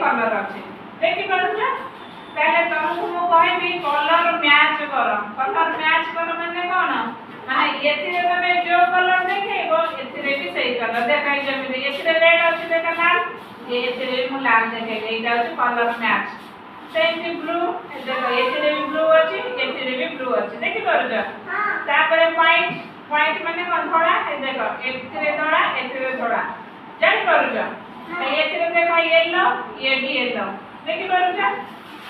colour अच्छे देखि पारुछ पहले तुमको मु कहबी कलर मैच कर माने कोन माने एथिरे तमे जो कलर देखेबो एथिरे भी सही कलर देखाई जमे एथिरे रेड अछि देखा लाल एथिरे मु लाल देखे एटा अछि कलर मैच सेम ब्लू देखो एथिरे भी ब्लू अछि एथिरे भी ब्लू अछि देखि पारुछ हां तापरे व्हाइट माने कोन धोला ए देखो एथिरे धोला जानि पारुछ एथिरे देखो येलो ये भी येलो देखि पारुछ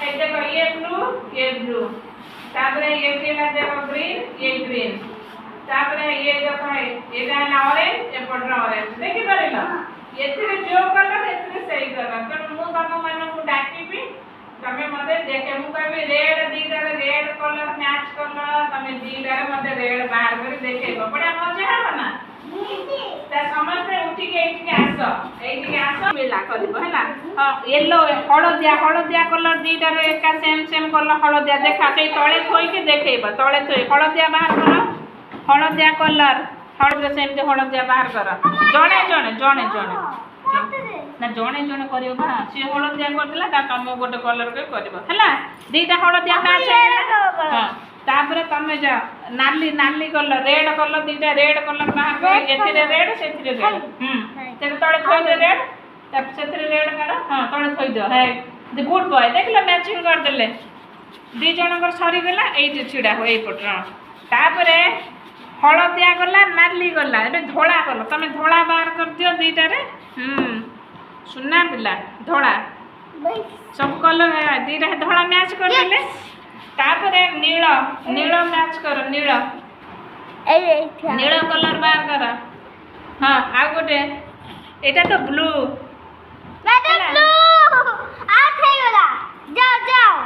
ए देखो ये ब्लू तापरे ये केला देखो ग्रीन ये ग्रीन तापरे ये देखो एटा ना ऑरेंज ए पडर ऑरेंज देखि पारिलो एथिरे जो कलर एथिरे सही कलर त मु तम मन को डाकिबी तमे मते देखे मु कहबी रेड दीटा रेड कलर मैच करला तमे दीटा मते रेड बाहर कर देखेबो बड़ा मजा हबो ना ता समझते उठी के एठी आसो मिला करबो हैला हां येलो हळदिया कलर दीटा रे एका सेम कलर हळदिया देखा सेई तळे थोई के देखेबो तळे थोई हळदिया बाहर कर हळदिया कलर हळदिया सेम जे हळदिया बाहर कर जणे ना जणे करियो बा से हळदिया करतला ता तम गोटे कलर के करबो हैला दीटा हळदिया का हां तापरे तमे जा नाली कलर रेड कलर दीटा रेड कलर बाहर कर एथिरे रेड सेथिरे रेड ते तळे थोई दे रेड तब सेथिरे रेड कर हां तळे थोई दो है द गुड बॉय देखला मैचिंग कर देले दी जनकर सरी गेला एठी छिडा होई पटरा तापरे हळदिया गला नाली गला एबे धोळा कल तमे धोळा बाहर कर दियो दीटा रे सुना पिला धोळा सब कलर है दीटा धोळा मैच कर देले तापरे नील मैच कर नील कलर बाहर कर हां आ गोटे एटा तो ब्लू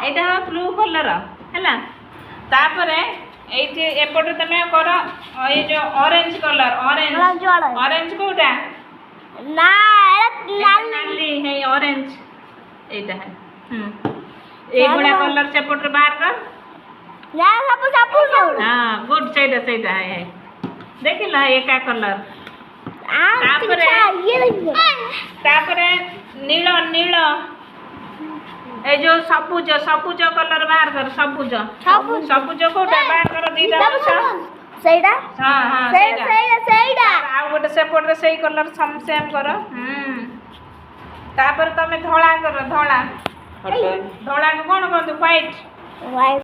एटा ब्लू कलर हैला तापरे एठी एपटे तमे कर ए जो ऑरेंज कलर ऑरेंज कोटा ना नाली है ऑरेंज एटा है ए बड़ा कलर सेपट बाहर कर ना सब हां गुड सेटा है देखिला एका कलर तापरे नील ए जो सबुज कलर बाहर कर सबुज कोटा बाहर कर दीटा सेइडा हां सेइडा आ गोटे सेपट रे सेई कलर सेम कर तापर तमे धोळा कर धोळा को कोन कहत व्हाइट